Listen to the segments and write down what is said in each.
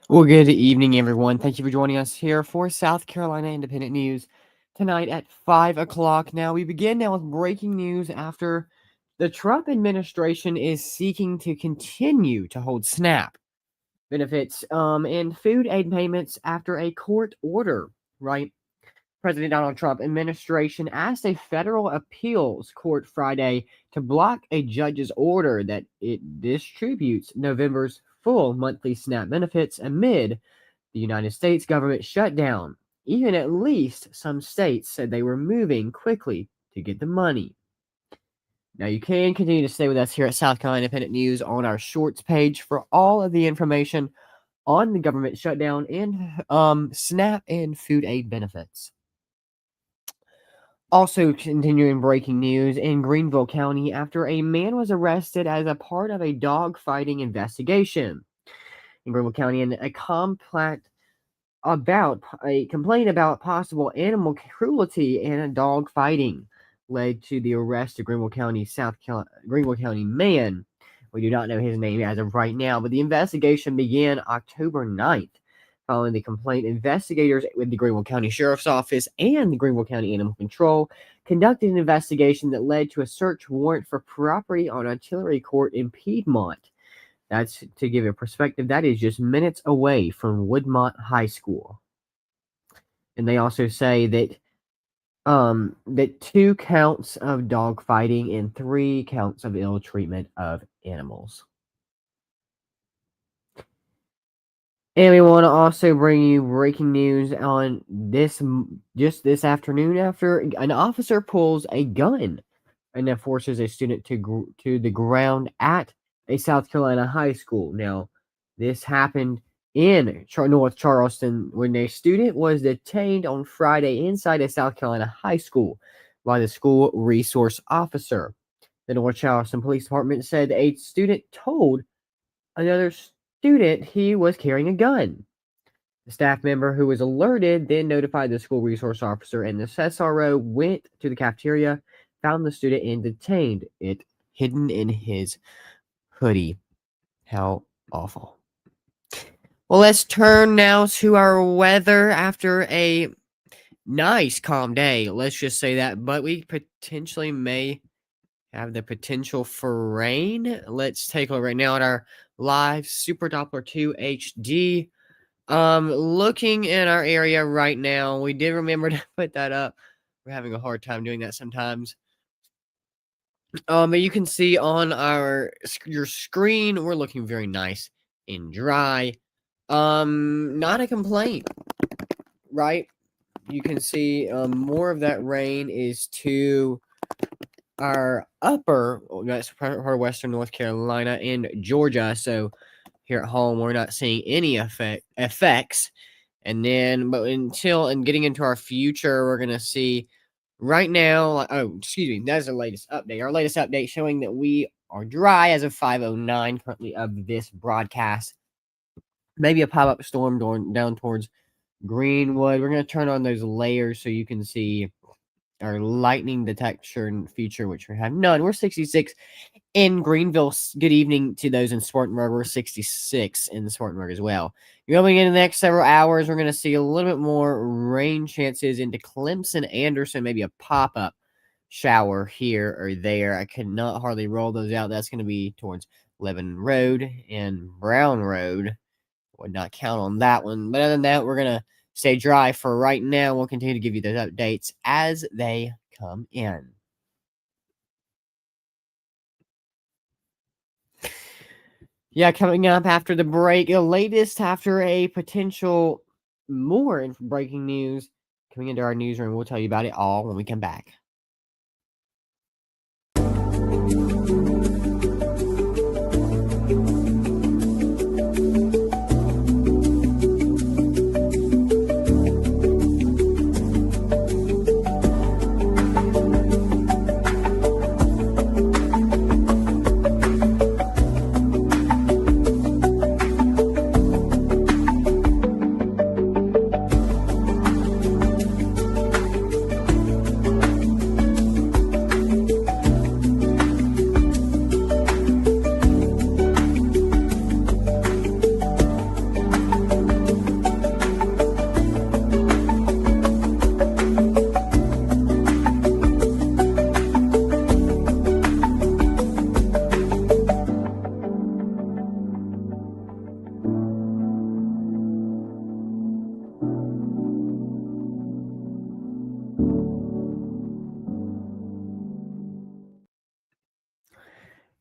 Well, good evening, everyone. Thank you for joining us here for South Carolina Independent News tonight at 5 o'clock. Now, we begin now with breaking news after the Trump administration is seeking to continue to hold SNAP benefits and food aid payments after a court order, right? President Donald Trump administration asked a federal appeals court Friday to block a judge's order that it distributes November's full monthly SNAP benefits amid the United States government shutdown. Even at least some states said they were moving quickly to get the money. Now, you can continue to stay with us here at South Carolina Independent News on our shorts page for all of the information on the government shutdown and SNAP and food aid benefits. Also, continuing breaking news in Greenville County after a man was arrested as a part of a dog fighting investigation. In Greenville County, a complaint about possible animal cruelty and dog fighting led to the arrest of Greenville County man. We do not know his name as of right now, but the investigation began October 9th. Following the complaint, investigators with the Greenville County Sheriff's Office and the Greenville County Animal Control conducted an investigation that led to a search warrant for property on Artillery Court in Piedmont. That's, to give a perspective, that is just minutes away from Woodmont High School. And they also say that 2 counts of dog fighting and 3 counts of ill treatment of animals. And we want to also bring you breaking news on this afternoon after an officer pulls a gun and then forces a student to the ground at a South Carolina high school. Now, this happened in North Charleston when a student was detained on Friday inside a South Carolina high school by the school resource officer. The North Charleston Police Department said a student told another student he was carrying a gun. The staff member who was alerted then notified the school resource officer, and the SRO went to the cafeteria, found the student, and detained it hidden in his hoodie. How awful. Well, let's turn now to our weather after a nice calm day. Let's just say that, but we potentially may have the potential for rain. Let's take a look right now at our live Super Doppler 2 HD. Looking in our area right now, we did remember to put that up. We're having a hard time doing that sometimes. But you can see on your screen, we're looking very nice and dry. Not a complaint, right? You can see more of that rain is to our that's part of Western North Carolina and Georgia. So here at home, we're not seeing any effects. And then, getting into our future, we're gonna see right now. Oh, excuse me, that's the latest update. Our latest update showing that we are dry as of 5:09 currently of this broadcast. Maybe a pop-up storm going down towards Greenwood. We're gonna turn on those layers so you can see our lightning detection feature, which we have none. We're 66 in Greenville. Good evening to those in Spartanburg. We're 66 in Spartanburg as well. Going into the next several hours, we're going to see a little bit more rain chances into Clemson, Anderson, maybe a pop-up shower here or there. I could not hardly roll those out. That's going to be towards Lebanon Road and Brown Road. Would not count on that one. But other than that, we're going to stay dry for right now. We'll continue to give you those updates as they come in. Yeah, coming up after the break, the latest after a potential more breaking news coming into our newsroom. We'll tell you about it all when we come back.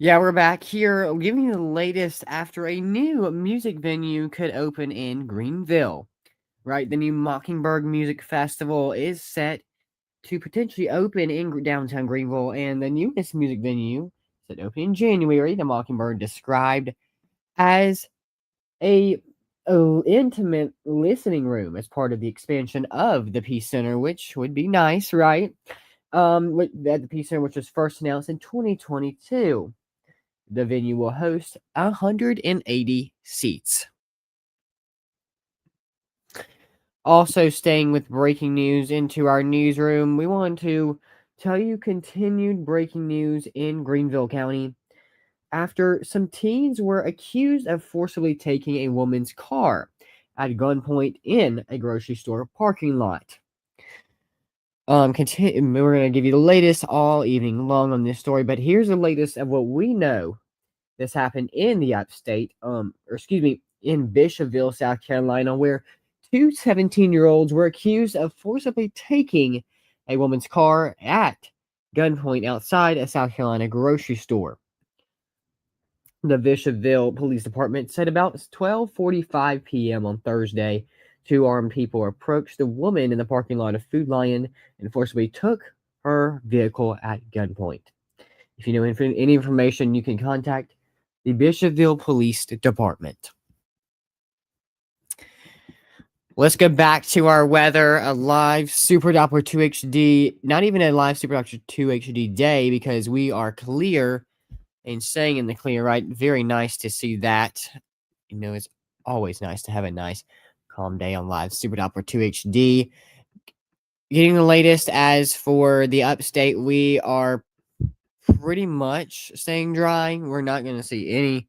Yeah, we're back here giving you the latest after a new music venue could open in Greenville. Right, the new Mockingbird Music Festival is set to potentially open in downtown Greenville, and the newest music venue set to open in January. The Mockingbird described as a intimate listening room as part of the expansion of the Peace Center, which would be nice, right? At the Peace Center, which was first announced in 2022. The venue will host 180 seats. Also, staying with breaking news into our newsroom, we want to tell you continued breaking news in Greenville County after some teens were accused of forcibly taking a woman's car at gunpoint in a grocery store parking lot. We're going to give you the latest all evening long on this story, but here's the latest of what we know. This happened in the upstate, in Bishopville, South Carolina, where two 17-year-olds were accused of forcibly taking a woman's car at gunpoint outside a South Carolina grocery store. The Bishopville Police Department said about 12:45 p.m. on Thursday, two armed people approached the woman in the parking lot of Food Lion and forcibly took her vehicle at gunpoint. If you know any information, you can contact the Bishopville Police Department. Let's go back to our weather. A live Super Doppler 2 HD, not even a live Super Doppler 2 HD day because we are clear and staying in the clear, right? Very nice to see that. You know, it's always nice to have a nice calm day on live Super Doppler 2 HD. Getting the latest as for the upstate, we are pretty much staying dry. We're not going to see any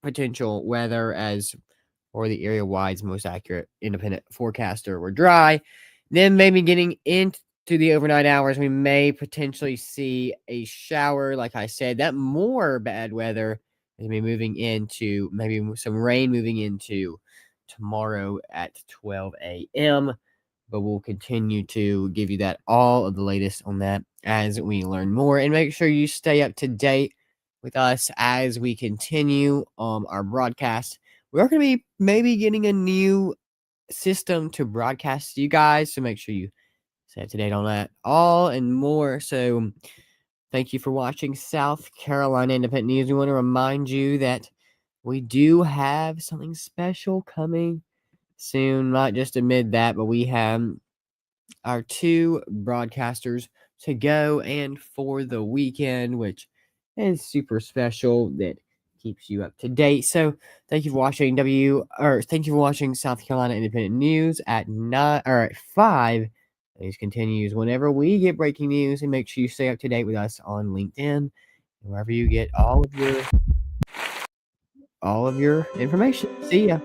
potential weather as or the area wide's most accurate independent forecaster. We're dry. Then maybe getting into the overnight hours, we may potentially see a shower. Like I said, that more bad weather is going to be moving into maybe some rain moving into tomorrow at 12 a.m. But we'll continue to give you that all of the latest on that as we learn more. And make sure you stay up to date with us as we continue our broadcast. We're going to be maybe getting a new system to broadcast to you guys. So make sure you stay up to date on that all and more. So thank you for watching South Carolina Independent News. We want to remind you that we do have something special coming soon. Not just amid that, but we have our two broadcasters to go and for the weekend, which is super special. That keeps you up to date. So thank you for watching thank you for watching South Carolina Independent News at 9 or at 5. News continues whenever we get breaking news, and make sure you stay up to date with us on LinkedIn, wherever you get all of your information. See ya.